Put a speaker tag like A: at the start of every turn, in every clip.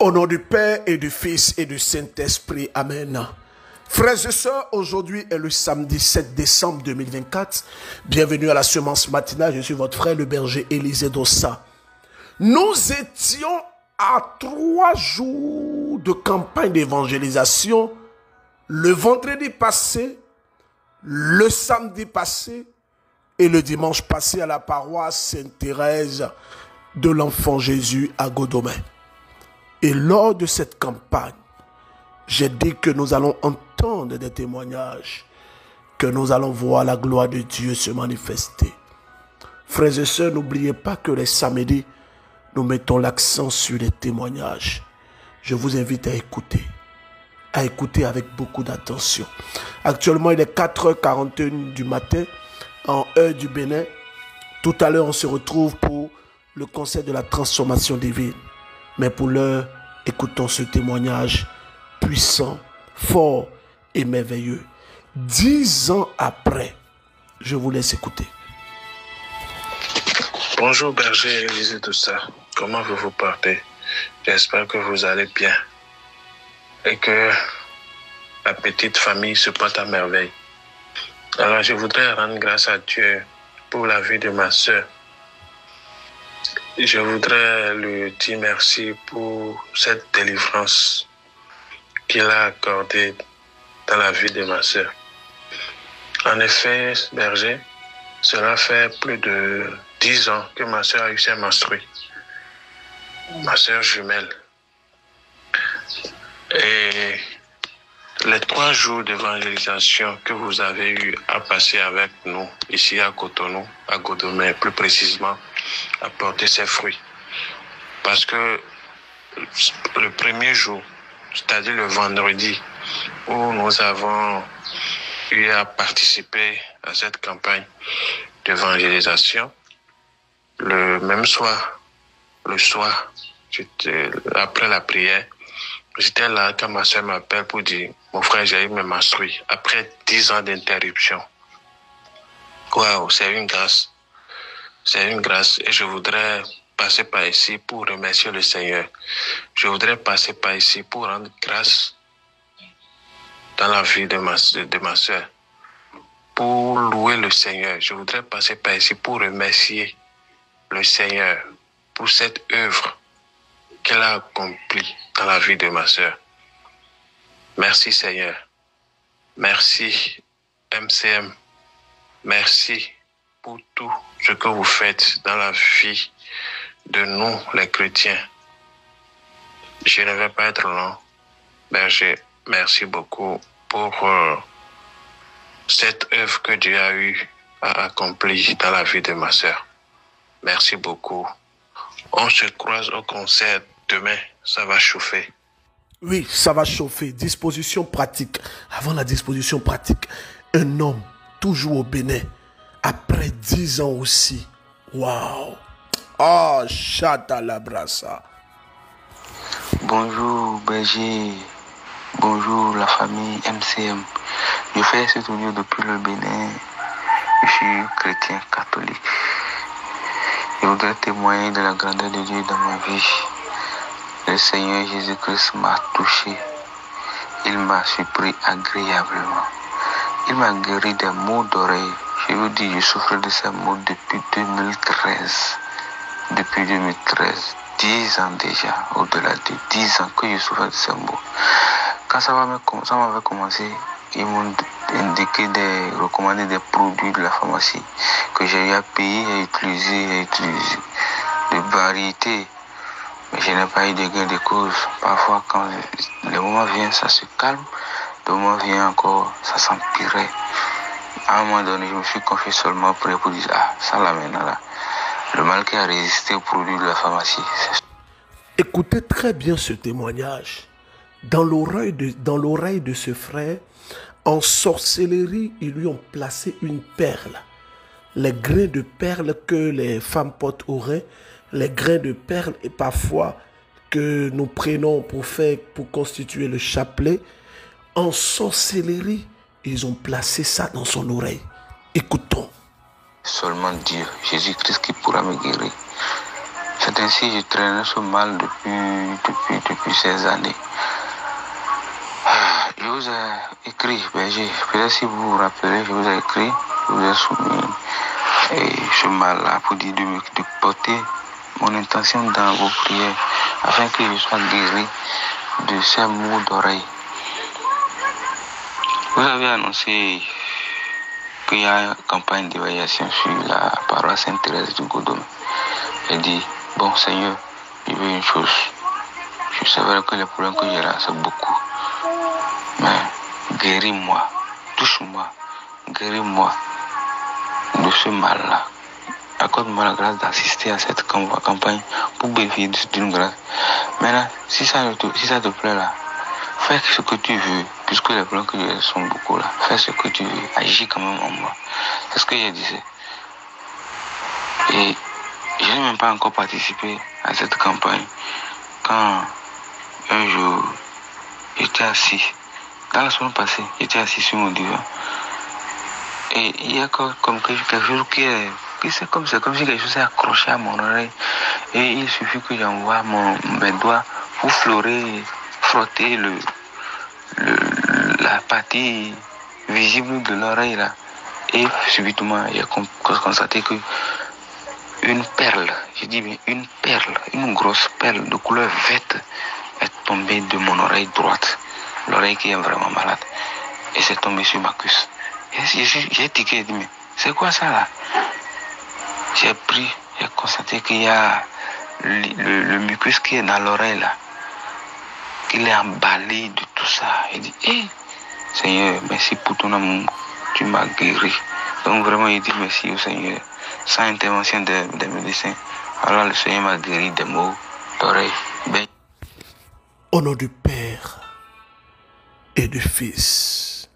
A: Au nom du Père et du Fils et du Saint-Esprit. Amen. Frères et sœurs, aujourd'hui est le samedi 7 décembre 2024. Bienvenue à la semence matinale. Je suis votre frère, le berger Élisée Dossa. Nous étions à 3 jours de campagne d'évangélisation. Le vendredi passé, le samedi passé et le dimanche passé à la paroisse Sainte-Thérèse de l'Enfant Jésus à Godomé. Et lors de cette campagne, j'ai dit que nous allons entendre des témoignages, que nous allons voir la gloire de Dieu se manifester. Frères et sœurs, n'oubliez pas que les samedis, nous mettons l'accent sur les témoignages. Je vous invite à écouter avec beaucoup d'attention. Actuellement, il est 4h41 du matin, en heure du Bénin. Tout à l'heure, on se retrouve pour le concert de la transformation divine. Mais pour l'heure, écoutons ce témoignage puissant, fort et merveilleux. 10 ans après, je vous laisse écouter.
B: Bonjour berger Élisée Dossa, comment vous portez? J'espère que vous allez bien et que la petite famille se porte à merveille. Alors je voudrais rendre grâce à Dieu pour la vie de ma sœur. Je voudrais lui dire merci pour cette délivrance qu'il a accordée dans la vie de ma sœur. En effet, berger, cela fait plus de 10 ans que ma sœur a eu ses menstrues. Ma sœur jumelle. Et les 3 jours d'évangélisation que vous avez eu à passer avec nous, ici à Cotonou, à Godomé plus précisément, a porté ses fruits. Parce que le premier jour, c'est-à-dire le vendredi, où nous avons eu à participer à cette campagne d'évangélisation, le même soir, après la prière, j'étais là quand ma soeur m'appelle pour dire « Mon frère, j'ai eu mes menstrues » après 10 ans d'interruption. Waouh, c'est une grâce. C'est une grâce et je voudrais passer par ici pour remercier le Seigneur. Je voudrais passer par ici pour rendre grâce dans la vie de ma soeur. Pour louer le Seigneur. Je voudrais passer par ici pour remercier le Seigneur pour cette œuvre qu'elle a accomplie dans la vie de ma soeur. Merci Seigneur. Merci MCM. Merci pour tout ce que vous faites dans la vie de nous, les chrétiens. Je ne vais pas être long. Berger, merci beaucoup pour cette œuvre que Dieu a eu à accomplir dans la vie de ma sœur. Merci beaucoup. On se croise au concert demain. Ça va chauffer.
A: Oui, ça va chauffer. Disposition pratique. Avant la disposition pratique, un homme toujours au Bénin. Après 10 ans aussi. Waouh. Oh, chata la brassa.
C: Bonjour, berger. Bonjour, la famille MCM. Je fais cet audio depuis le Bénin. Je suis chrétien catholique. Je voudrais témoigner de la grandeur de Dieu dans ma vie. Le Seigneur Jésus-Christ m'a touché. Il m'a surpris agréablement. Il m'a guéri des maux d'oreille. Je vous dis, je souffre de ces maux depuis 2013. Depuis 2013. 10 ans déjà, au-delà de 10 ans que je souffre de ces maux. Quand ça m'avait commencé, ils m'ont recommandé des produits de la pharmacie que j'ai eu à payer et utiliser de variétés. Mais je n'ai pas eu de gain de cause. Parfois, quand le moment vient, ça se calme. Le moment vient encore, ça s'empirait. À un moment donné, je me suis confié seulement pour dire, ça là maintenant là. Le mal qui a résisté aux produits de la pharmacie.
A: Écoutez très bien ce témoignage. Dans l'oreille de ce frère, en sorcellerie, ils lui ont placé une perle. Les grains de perle que les femmes portent au rein, les grains de perle et parfois que nous prenons pour constituer le chapelet. En sorcellerie, ils ont placé ça dans son oreille. Écoutons.
C: Seulement Dieu, Jésus-Christ qui pourra me guérir. Cette ainsi, je traînais ce mal depuis ces années. Je vous ai écrit, peut-être si vous vous rappelez, je vous ai écrit, je vous ai soumis ce mal-là pour dire de porter mon intention dans vos prières afin que je sois guéri de ces maux d'oreille. Vous avez annoncé qu'il y a une campagne d'évaluation sur la paroisse Sainte-Thérèse du Godome. J'ai dit, bon Seigneur, je veux une chose. Je sais vrai que les problèmes que j'ai là, c'est beaucoup. Mais guéris-moi, touche-moi, guéris-moi de ce mal-là. Accorde-moi la grâce d'assister à cette campagne pour bénéficier d'une grâce. Maintenant, si ça te plaît là, fais ce que tu veux, puisque les problèmes que j'ai sont beaucoup là. Fais ce que tu veux, agis quand même en moi. C'est ce que j'ai dit. Et je n'ai même pas encore participé à cette campagne quand un jour j'étais assis. Dans la semaine passée, j'étais assis sur mon divan. Et il y a comme quelque chose c'est comme si quelque chose est accroché à mon oreille. Et il suffit que j'envoie mes doigts pour frotter la partie visible de l'oreille là. Et subitement, j'ai constaté que une perle, je dis bien une perle, une grosse perle de couleur verte est tombée de mon oreille droite. L'oreille qui est vraiment malade. Et c'est tombé sur ma cuisse. J'ai tiqué, j'ai dit, mais c'est quoi ça là? J'ai constaté qu'il y a le mucus qui est dans l'oreille là. Qu'il est emballé de tout ça. Il dit, Seigneur, merci pour ton amour. Tu m'as guéri. Donc vraiment, il dit merci au Seigneur. Sans intervention des médecins. Alors le Seigneur m'a guéri des maux d'oreille.
A: Au nom du Père et du Fils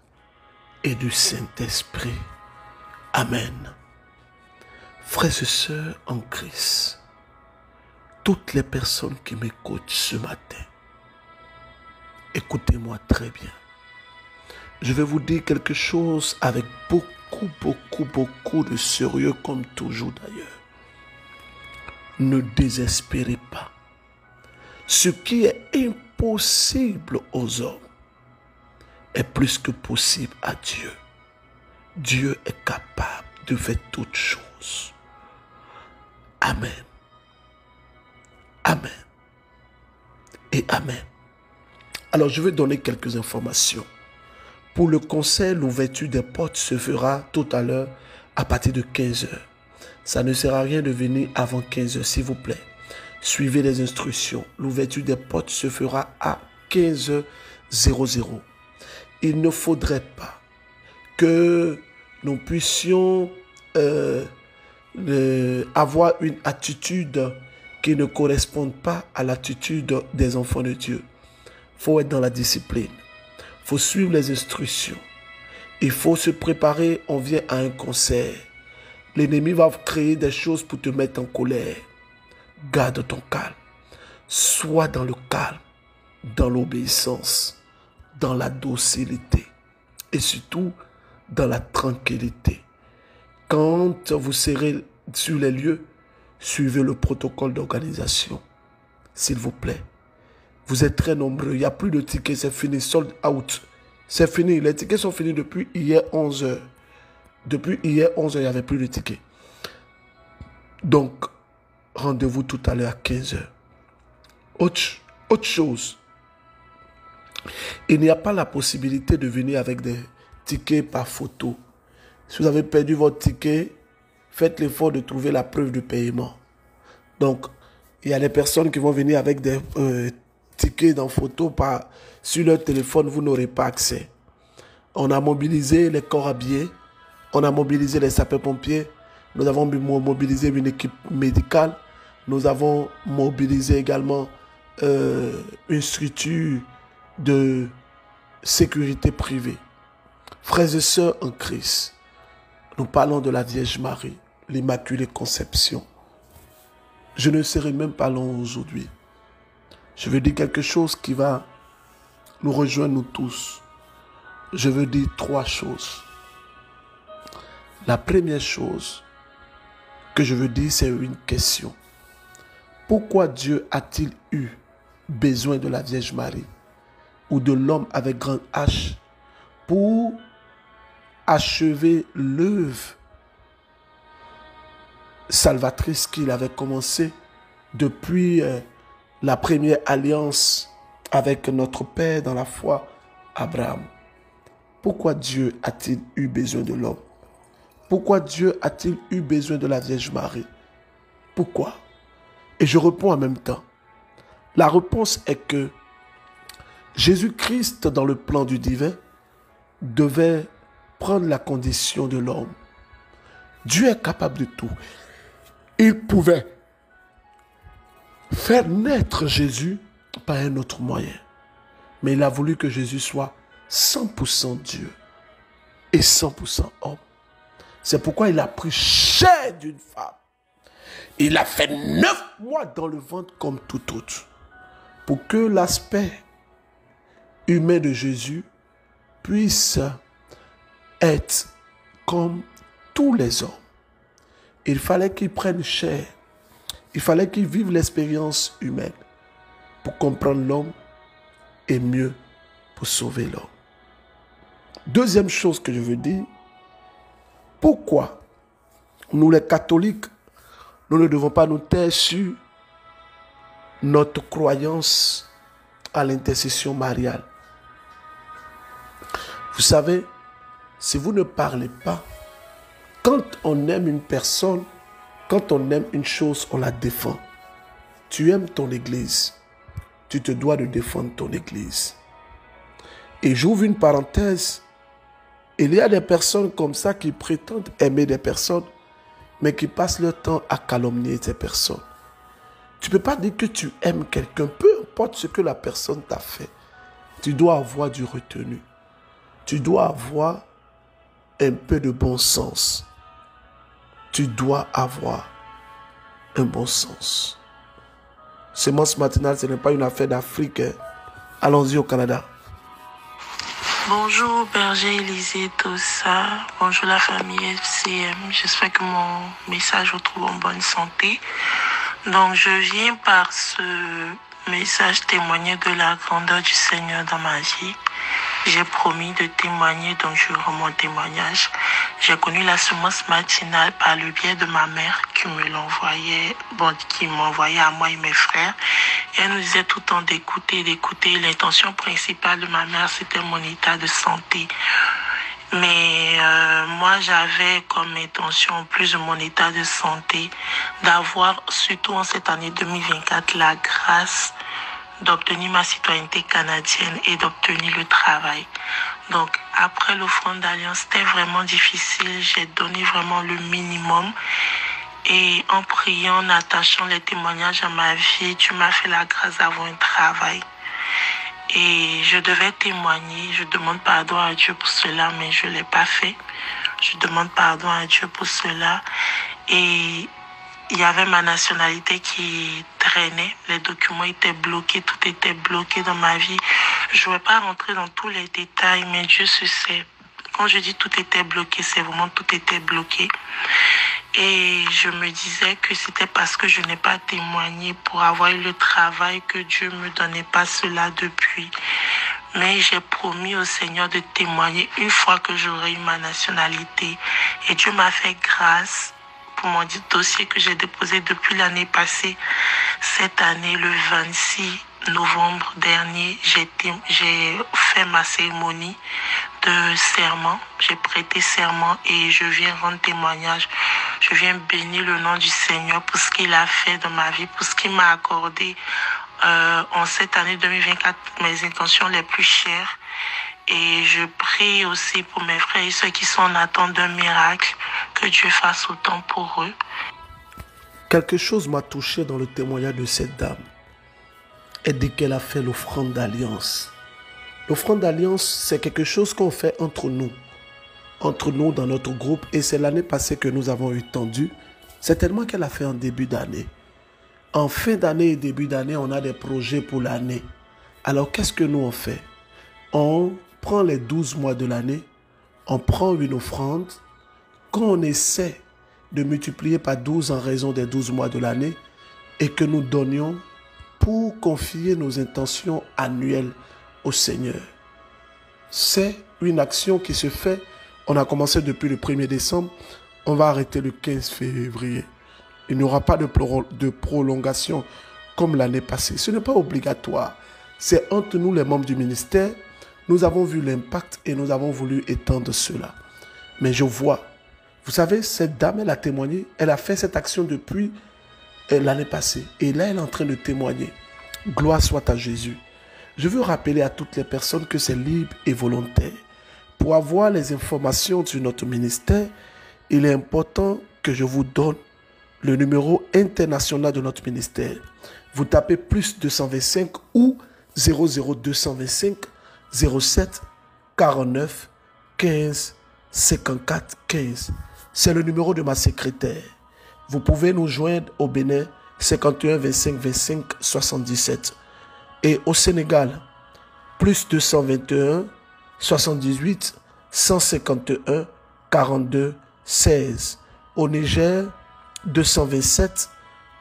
A: et du Saint-Esprit. Amen. Frères et sœurs en Christ, toutes les personnes qui m'écoutent ce matin, écoutez-moi très bien. Je vais vous dire quelque chose avec beaucoup de sérieux, comme toujours d'ailleurs. Ne désespérez pas. Ce qui est impossible aux hommes est plus que possible à Dieu. Dieu est capable de faire toutes choses. Amen. Amen. Et amen. Alors, je vais donner quelques informations. Pour le concert, l'ouverture des portes se fera tout à l'heure à partir de 15h. Ça ne sert à rien de venir avant 15h, s'il vous plaît. Suivez les instructions. L'ouverture des portes se fera à 15h00. Il ne faudrait pas que nous puissions avoir une attitude qui ne corresponde pas à l'attitude des enfants de Dieu. Il faut être dans la discipline. Il faut suivre les instructions. Il faut se préparer. On vient à un concert. L'ennemi va créer des choses pour te mettre en colère. Garde ton calme. Sois dans le calme, dans l'obéissance, dans la docilité et surtout dans la tranquillité. Quand vous serez sur les lieux, suivez le protocole d'organisation. S'il vous plaît. Vous êtes très nombreux. Il n'y a plus de tickets. C'est fini. Sold out. C'est fini. Les tickets sont finis depuis hier 11h. Depuis hier 11h, il n'y avait plus de tickets. Donc, rendez-vous tout à l'heure à 15h. Autre chose. Il n'y a pas la possibilité de venir avec des tickets par photo. Si vous avez perdu votre ticket, faites l'effort de trouver la preuve de paiement. Donc, il y a des personnes qui vont venir avec des tickets dans photo sur leur téléphone, vous n'aurez pas accès. On a mobilisé les corps habillés, on a mobilisé les sapeurs-pompiers, nous avons mobilisé une équipe médicale, nous avons mobilisé également une structure de sécurité privée. Frères et sœurs en Christ, nous parlons de la Vierge Marie, l'Immaculée Conception. Je ne serai même pas long aujourd'hui. Je veux dire quelque chose qui va nous rejoindre nous tous. Je veux dire 3 choses. La première chose que je veux dire, c'est une question. Pourquoi Dieu a-t-il eu besoin de la Vierge Marie ou de l'homme avec grande H pour achever l'œuvre salvatrice qu'il avait commencée depuis la première alliance avec notre Père dans la foi, Abraham? Pourquoi Dieu a-t-il eu besoin de l'homme? Pourquoi Dieu a-t-il eu besoin de la Vierge Marie? Pourquoi? Et je réponds en même temps. La réponse est que Jésus-Christ, dans le plan du divin, devait prendre la condition de l'homme. Dieu est capable de tout. Il pouvait faire naître Jésus par un autre moyen. Mais il a voulu que Jésus soit 100% Dieu et 100% homme. C'est pourquoi il a pris chair d'une femme. Il a fait 9 mois dans le ventre comme tout autre. Pour que l'aspect humain de Jésus puisse être comme tous les hommes. Il fallait qu'il prenne chair. Il fallait qu'il vive l'expérience humaine pour comprendre l'homme et mieux pour sauver l'homme. Deuxième chose que je veux dire, pourquoi nous les catholiques, nous ne devons pas nous taire sur notre croyance à l'intercession mariale? Vous savez, si vous ne parlez pas, quand on aime une personne, quand on aime une chose, on la défend. Tu aimes ton église, tu te dois de défendre ton église. Et j'ouvre une parenthèse, il y a des personnes comme ça qui prétendent aimer des personnes, mais qui passent leur temps à calomnier ces personnes. Tu ne peux pas dire que tu aimes quelqu'un, peu importe ce que la personne t'a fait. Tu dois avoir du retenu. Tu dois avoir un peu de bon sens. Tu dois avoir un bon sens. Sémence matinale, ce n'est pas une affaire d'Afrique. Hein. Allons-y au Canada.
D: Bonjour Berger Élysée, tout ça. Bonjour la famille FCM. J'espère que mon message vous trouve en bonne santé. Donc je viens par ce message témoigner de la grandeur du Seigneur dans ma vie. J'ai promis de témoigner, donc je rends mon témoignage. J'ai connu la semence matinale par le biais de ma mère qui me l'envoyait, qui m'envoyait à moi et mes frères. Et elle nous disait tout le temps d'écouter. L'intention principale de ma mère, c'était mon état de santé. Mais moi, j'avais comme intention, en plus de mon état de santé, d'avoir, surtout en cette année 2024, la grâce d'obtenir ma citoyenneté canadienne et d'obtenir le travail. Donc, après l'offrande d'alliance, c'était vraiment difficile. J'ai donné vraiment le minimum. Et en priant, en attachant les témoignages à ma vie, Dieu m'a fait la grâce d'avoir un travail. Et je devais témoigner. Je demande pardon à Dieu pour cela, mais je ne l'ai pas fait. Je demande pardon à Dieu pour cela. Et il y avait ma nationalité qui traînait. Les documents étaient bloqués. Tout était bloqué dans ma vie. Je ne vais pas rentrer dans tous les détails, mais Dieu se sait. Quand je dis tout était bloqué, c'est vraiment tout était bloqué. Et je me disais que c'était parce que je n'ai pas témoigné pour avoir eu le travail que Dieu ne me donnait pas cela depuis. Mais j'ai promis au Seigneur de témoigner une fois que j'aurai eu ma nationalité. Et Dieu m'a fait grâce pour mon dossier que j'ai déposé depuis l'année passée. Cette année, le 26 novembre dernier, j'ai fait ma cérémonie de serment. J'ai prêté serment et je viens rendre témoignage. Je viens bénir le nom du Seigneur pour ce qu'il a fait dans ma vie, pour ce qu'il m'a accordé en cette année 2024, mes intentions les plus chères. Et je prie aussi pour mes frères et ceux qui sont en attente d'un miracle, que Dieu fasse autant pour eux.
A: Quelque chose m'a touché dans le témoignage de cette dame. Elle dit qu'elle a fait l'offrande d'alliance. L'offrande d'alliance, c'est quelque chose qu'on fait entre nous dans notre groupe. Et c'est l'année passée que nous avons entendu. Certainement qu'elle a fait en début d'année. En fin d'année et début d'année, on a des projets pour l'année. Alors, qu'est-ce que nous on fait? On prend les 12 mois de l'année, on prend une offrande. Quand on essaie de multiplier par 12 en raison des 12 mois de l'année, et que nous donnions pour confier nos intentions annuelles au Seigneur. C'est une action qui se fait. On a commencé depuis le 1er décembre. On va arrêter le 15 février. Il n'y aura pas de prolongation comme l'année passée. Ce n'est pas obligatoire. C'est entre nous, les membres du ministère. Nous avons vu l'impact et nous avons voulu étendre cela. Mais je vois, vous savez, cette dame, elle a témoigné. Elle a fait cette action depuis l'année passée. Et là, elle est en train de témoigner. Gloire soit à Jésus. Je veux rappeler à toutes les personnes que c'est libre et volontaire. Pour avoir les informations sur notre ministère, il est important que je vous donne le numéro international de notre ministère. Vous tapez plus 225 ou 00225 07 49 15 54 15. C'est le numéro de ma secrétaire. Vous pouvez nous joindre au Bénin 51 25 25 77 et au Sénégal plus 221 78 151 42 16. Au Niger 227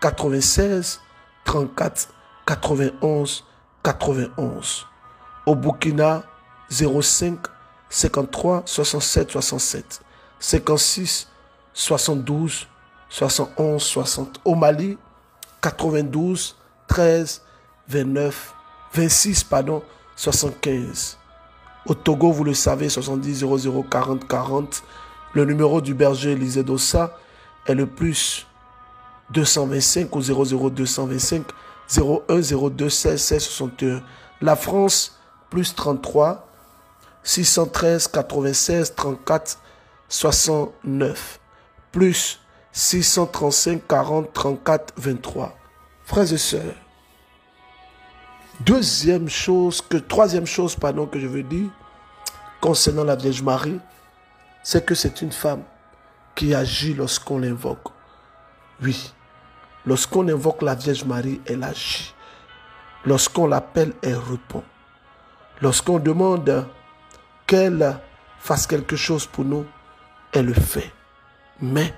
A: 96 34 91 91. Au Burkina 05 53 67 67 56 72 71 60. Au Mali 92 13 29 26 75. Au Togo, vous le savez, 70 00 40 40. Le numéro du berger Élisée Dossa est le plus 225 ou 00225 01 02 16 16 61. La France, plus 33 613 96 34 69. Plus 635 40 34 23. Frères et sœurs, troisième chose que je veux dire concernant la Vierge Marie, c'est que c'est une femme qui agit lorsqu'on l'invoque. Oui, lorsqu'on invoque la Vierge Marie, elle agit. Lorsqu'on l'appelle, elle répond. Lorsqu'on demande qu'elle fasse quelque chose pour nous, elle le fait. Mais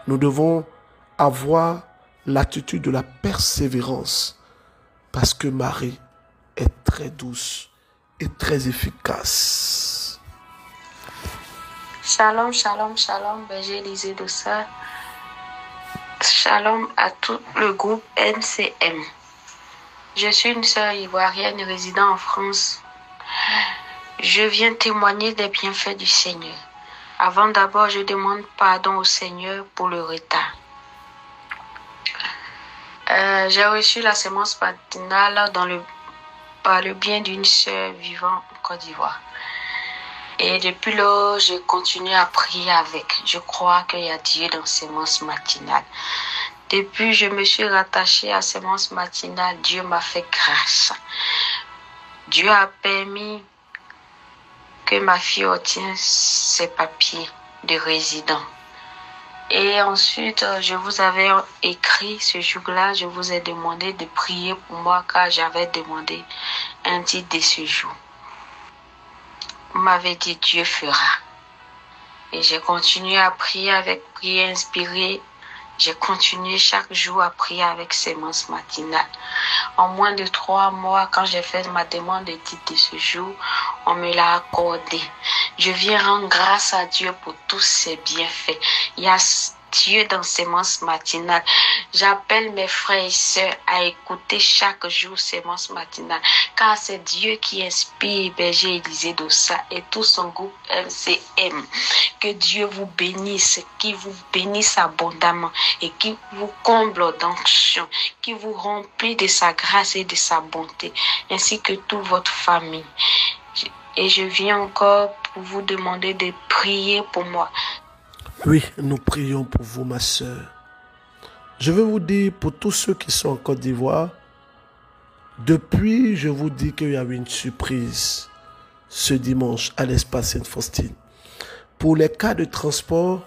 A: nous devons avoir l'attitude de la persévérance parce que Marie est très douce et très efficace.
E: Shalom, shalom, shalom, berger Élisée Dossa. Shalom à tout le groupe MCM. Je suis une sœur ivoirienne résidant en France. Je viens témoigner des bienfaits du Seigneur. Avant d'abord, je demande pardon au Seigneur pour le retard. J'ai reçu la sémence matinale par le bien d'une sœur vivant en Côte d'Ivoire. Et depuis lors, je continue à prier avec. Je crois qu'il y a Dieu dans sémence matinale. Depuis, je me suis rattachée à sémence matinale. Dieu m'a fait grâce. Dieu a permis que ma fille obtienne ses papiers de résident. Et ensuite, je vous avais écrit ce jour-là, je vous ai demandé de prier pour moi car j'avais demandé un titre de séjour. Vous m'avez dit Dieu fera. Et j'ai continué à prier avec prière inspirée. J'ai continué chaque jour à prier avec sémence matinale. En moins de 3 mois, quand j'ai fait ma demande de titre de séjour, on me l'a accordé. Je viens rendre grâce à Dieu pour tous ses bienfaits. Il y a Dieu dans sémence matinale. J'appelle mes frères et sœurs à écouter chaque jour sémence matinale, car c'est Dieu qui inspire berger Élisée Dossa et tout son groupe MCM. Que Dieu vous bénisse, qu'il vous bénisse abondamment et qu'il vous comble d'onction, qu'il vous remplit de sa grâce et de sa bonté, ainsi que toute votre famille. Et je viens encore pour vous demander de prier pour moi.
A: Oui, nous prions pour vous, ma sœur. Je veux vous dire, pour tous ceux qui sont en Côte d'Ivoire, depuis, je vous dis qu'il y a eu une surprise ce dimanche à l'espace Sainte-Faustine. Pour les cas de transport,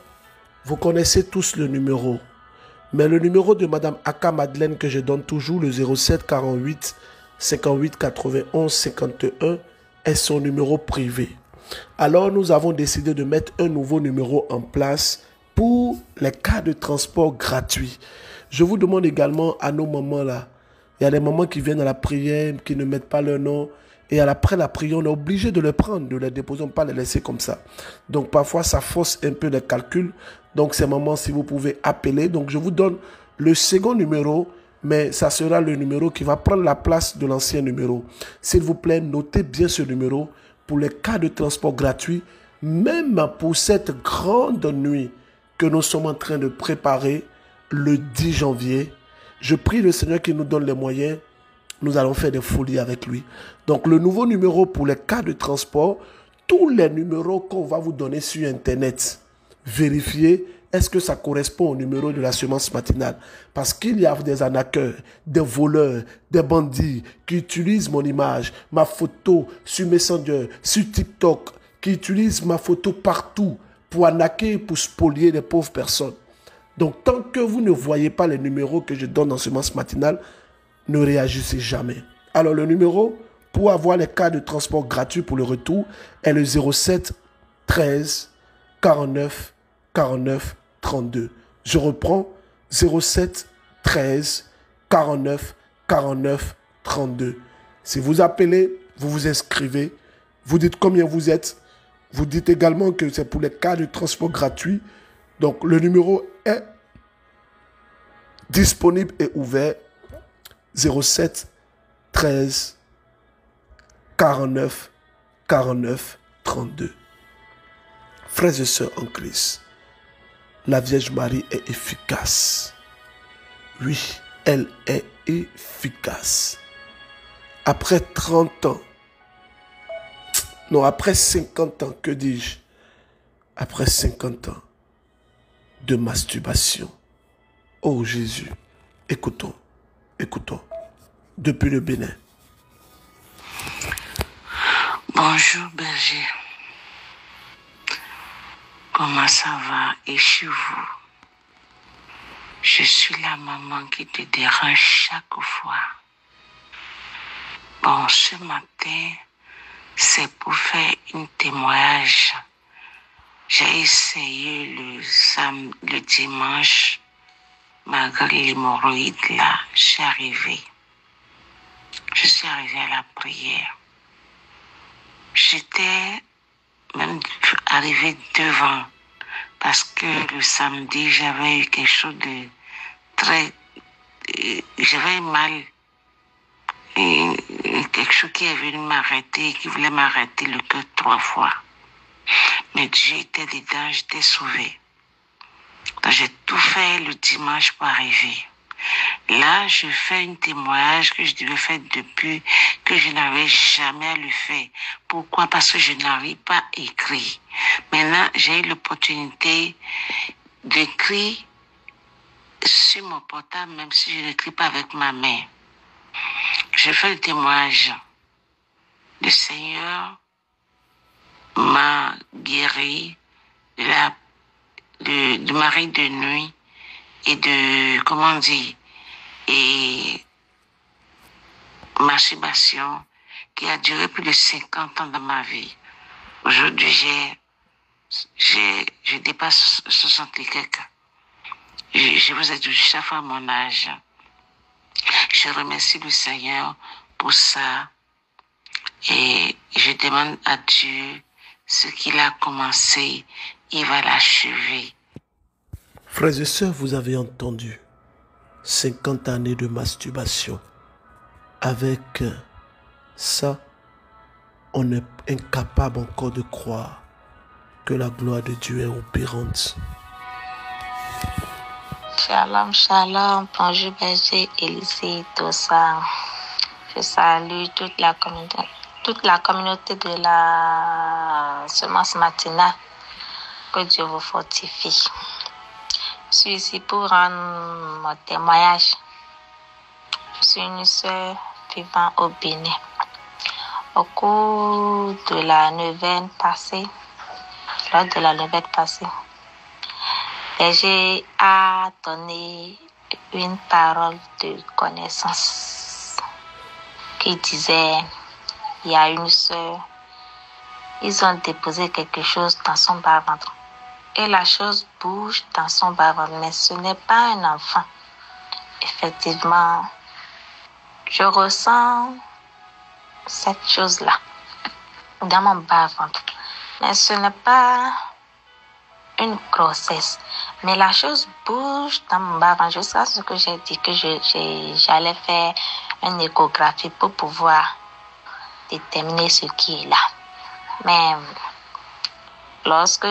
A: vous connaissez tous le numéro. Mais le numéro de Madame Aka Madeleine que je donne toujours, le 07 48 58 91 51, est son numéro privé. Alors nous avons décidé de mettre un nouveau numéro en place pour les cas de transport gratuits. Je vous demande également à nos mamans là, il y a des mamans qui viennent à la prière, qui ne mettent pas leur nom, et après la prière, on est obligé de les prendre, de les déposer, on ne peut pas les laisser comme ça. Donc parfois, ça fausse un peu les calculs. Donc ces mamans, si vous pouvez appeler, donc je vous donne le second numéro, mais ça sera le numéro qui va prendre la place de l'ancien numéro. S'il vous plaît, notez bien ce numéro pour les cas de transport gratuit, même pour cette grande nuit que nous sommes en train de préparer le 10 janvier. Je prie le Seigneur qui nous donne les moyens. Nous allons faire des folies avec lui. Donc le nouveau numéro pour les cas de transport, tous les numéros qu'on va vous donner sur Internet, vérifiez est-ce que ça correspond au numéro de la semence matinale. Parce qu'il y a des arnaqueurs, des voleurs, des bandits qui utilisent mon image, ma photo sur Messenger, sur TikTok, qui utilisent ma photo partout pour arnaquer, pour spolier les pauvres personnes. Donc tant que vous ne voyez pas les numéros que je donne dans semence matinale, ne réagissez jamais. Alors le numéro pour avoir les cas de transport gratuits pour le retour est le 07 13 49 49 32. Je reprends 07 13 49 49 32. Si vous appelez, vous vous inscrivez, vous dites combien vous êtes, vous dites également que c'est pour les cas de transport gratuits. Donc le numéro est disponible et ouvert 07 13 49 49 32. Frères et sœurs en Christ, la Vierge Marie est efficace. Oui, elle est efficace. Après 30 ans, non, après 50 ans, que dis-je? Après 50 ans de masturbation. Oh Jésus, écoutons, écoutons, depuis le Bénin.
D: Bonjour berger. Comment ça va et chez vous? Je suis la maman qui te dérange chaque fois. Bon, ce matin, c'est pour faire un témoignage. J'ai essayé le dimanche, malgré l'hémorroïde là, je suis arrivée à la prière. J'étais même arrivée devant parce que le samedi, j'avais eu quelque chose de très... j'avais mal. Et quelque chose qui est venu m'arrêter, qui voulait m'arrêter le cœur 3 fois. Mais Dieu était dedans, j'étais sauvée. Donc j'ai tout fait le dimanche pour arriver. Là, je fais un témoignage que je devais faire depuis que je n'avais jamais le fait. Pourquoi? Parce que je n'arrive pas à écrire. Maintenant, j'ai eu l'opportunité d'écrire sur mon portable, même si je n'écris pas avec ma main. Je fais le témoignage. Le Seigneur m'a guéri de mari de nuit et de, comment on dit, et masturbation qui a duré plus de 50 ans dans ma vie. Aujourd'hui, je dépasse 60 et quelques. Je vous ai dit chaque fois mon âge. Je remercie le Seigneur pour ça et je demande à Dieu ce qu'il a commencé, il va l'achever.
A: Frères et sœurs, vous avez entendu 50 années de masturbation. Avec ça, on est incapable encore de croire que la gloire de Dieu est opérante.
E: Shalom, shalom, bonjour berger, Élisée, tout ça. Je salue toute la communauté de la semence matinale. Que Dieu vous fortifie. Je suis ici pour rendre mon témoignage. Je suis une sœur vivant au Bénin. Au cours de la neuvaine passée, j'ai à donner une parole de connaissance qui disait, il y a une sœur, ils ont déposé quelque chose dans son bas-ventre. Et la chose bouge dans son bas-ventre, mais ce n'est pas un enfant. effectivement, je ressens cette chose-là dans mon bas-ventre. Mais ce n'est pas une grossesse. Mais la chose bouge dans mon bas-ventre jusqu'à ce que j'ai dit que j'allais faire une échographie pour pouvoir déterminer ce qui est là. Mais lorsque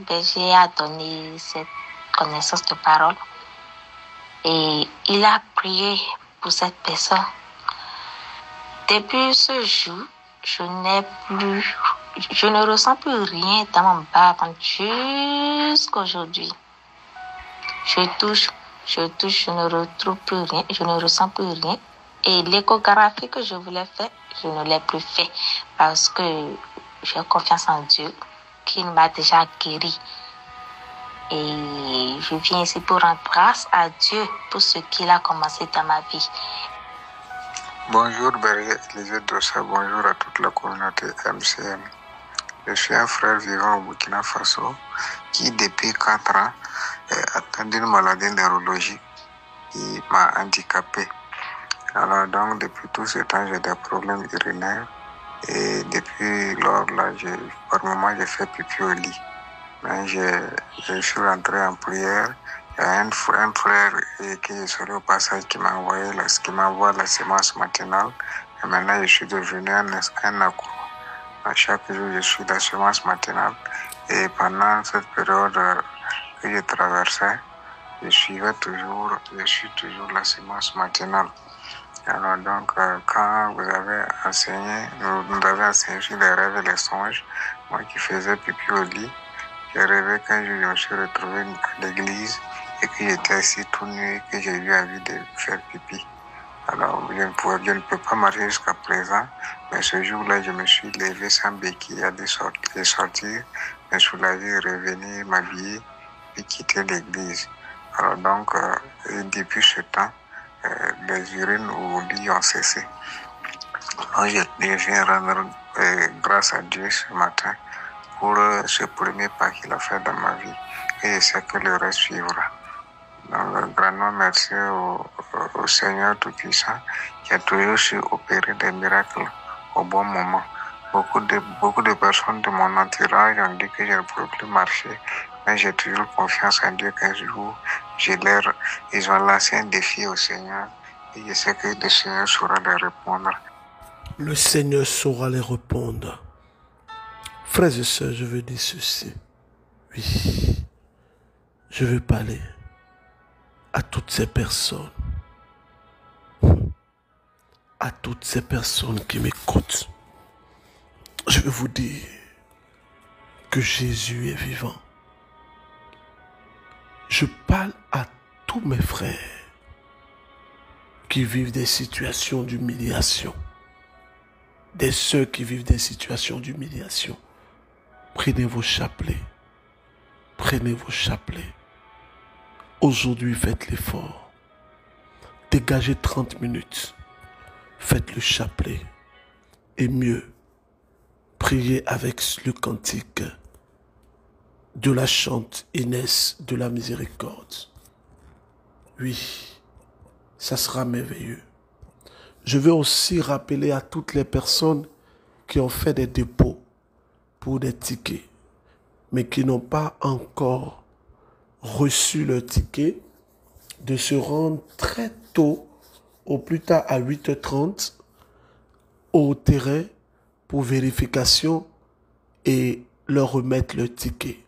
E: Berger a donné cette connaissance de parole et il a prié pour cette personne, depuis ce jour, je ne ressens plus rien dans mon bas-ventre jusqu'aujourd'hui. Je touche, je ne retrouve plus rien, je ne ressens plus rien. Et l'échographie que je voulais faire, je ne l'ai plus fait parce que j'ai confiance en Dieu qu'il m'a déjà guéri. Et je viens ici pour rendre grâce à Dieu pour ce qu'il a commencé dans ma vie.
C: Bonjour Berger Élisée Dossa, bonjour à toute la communauté MCM. Je suis un frère vivant au Burkina Faso qui depuis 4 ans est atteint d'une maladie neurologique qui m'a handicapé. Alors donc depuis tout ce temps j'ai des problèmes urinaires et depuis lors là par moment j'ai fait pipi au lit. Mais je suis rentré en prière. Il y a un frère qui est sur le passage qui m'a envoyé la sémence matinale. Et maintenant, je suis devenu un accro. À chaque jour, je suis la sémence matinale. Et pendant cette période que j'ai traversée, je suis toujours la sémence matinale. Alors donc, quand vous avez enseigné, nous avez enseigné sur les rêves et les songes, moi qui faisais pipi au lit, j'ai rêvé quand je me suis retrouvé à l'église et que j'étais assis tout nu et que j'ai eu envie de faire pipi. Alors, je ne peux pas marcher jusqu'à présent, mais ce jour-là, je me suis levé sans béquille, aller sortir, me soulager, revenir, m'habiller et quitter l'église. Alors donc, depuis ce temps, les urines au lit ont cessé. Alors, je viens rendre grâce à Dieu ce matin pour ce premier pas qu'il a fait dans ma vie. Et je sais que le reste suivra. Donc, grandement merci au Seigneur Tout-Puissant qui a toujours su opérer des miracles au bon moment. Beaucoup de personnes de mon entourage ont dit que je ne pourrais plus marcher, mais j'ai toujours confiance en Dieu qu'un jour, ils ont lancé un défi au Seigneur et je sais que le Seigneur saura les répondre.
A: Le Seigneur saura les répondre. Frères et sœurs, je veux dire ceci. Oui, je veux parler à toutes ces personnes, qui m'écoutent. Je veux vous dire que Jésus est vivant. Je parle à tous mes frères qui vivent des situations d'humiliation, des sœurs qui vivent des situations d'humiliation. Prenez vos chapelets. Prenez vos chapelets. Aujourd'hui, faites l'effort. Dégagez 30 minutes. Faites le chapelet. Et mieux, priez avec le cantique de la chante Inès de la miséricorde. Oui, ça sera merveilleux. Je veux aussi rappeler à toutes les personnes qui ont fait des dépôts pour des tickets, mais qui n'ont pas encore reçu leur ticket, de se rendre très tôt, au plus tard à 8h30, au terrain pour vérification et leur remettre leur ticket.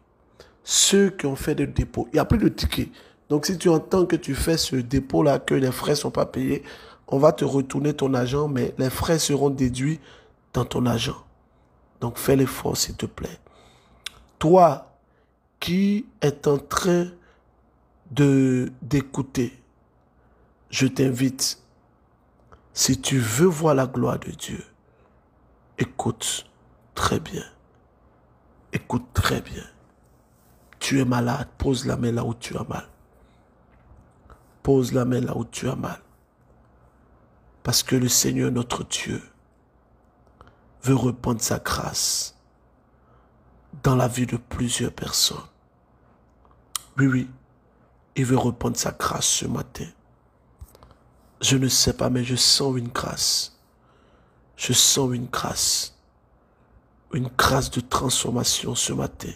A: Ceux qui ont fait des dépôts, il n'y a plus de ticket. Donc si tu entends que tu fais ce dépôt-là, que les frais ne sont pas payés, on va te retourner ton argent, mais les frais seront déduits dans ton argent. Donc fais l'effort, s'il te plaît. Toi qui es en train d'écouter, je t'invite, si tu veux voir la gloire de Dieu, écoute très bien. Écoute très bien. Tu es malade, pose la main là où tu as mal. Pose la main là où tu as mal. Parce que le Seigneur, notre Dieu, veut répandre sa grâce dans la vie de plusieurs personnes. Oui, il veut répandre sa grâce ce matin. Je ne sais pas, mais je sens une grâce. Je sens une grâce. Une grâce de transformation ce matin.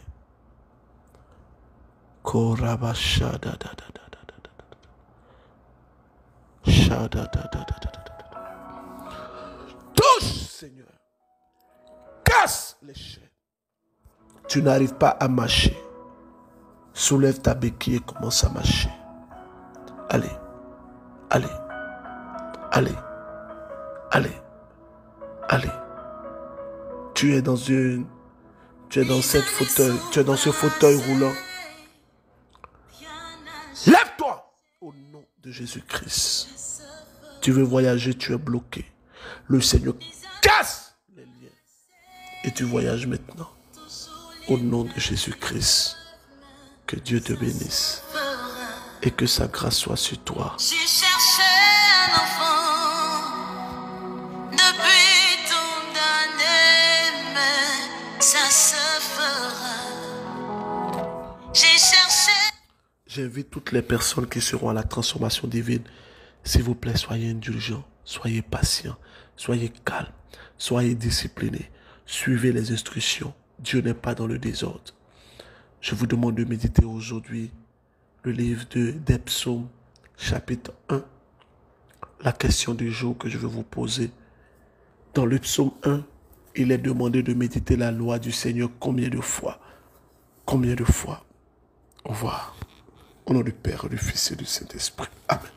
A: Touche, Seigneur. Casse les chaînes. Tu n'arrives pas à marcher. Soulève ta béquille et commence à marcher. Allez. Allez. Allez. Allez. Allez. Tu es dans ce fauteuil roulant. Lève-toi au nom de Jésus-Christ. Tu veux voyager, tu es bloqué. Le Seigneur casse les liens. Et tu voyages maintenant. Au nom de Jésus-Christ. Que Dieu te bénisse. Et que sa grâce soit sur toi.
F: J'ai cherché un enfant depuis tant d'années, mais ça se fera. J'ai cherché.
A: J'invite toutes les personnes qui seront à la transformation divine. S'il vous plaît, soyez indulgents, soyez patients, soyez calmes, soyez disciplinés. Suivez les instructions. Dieu n'est pas dans le désordre. Je vous demande de méditer aujourd'hui le livre des Psaumes, chapitre 1. La question du jour que je vais vous poser. Dans le psaume 1, il est demandé de méditer la loi du Seigneur combien de fois? Combien de fois? Au revoir. Au nom du Père, du Fils et du Saint-Esprit. Amen.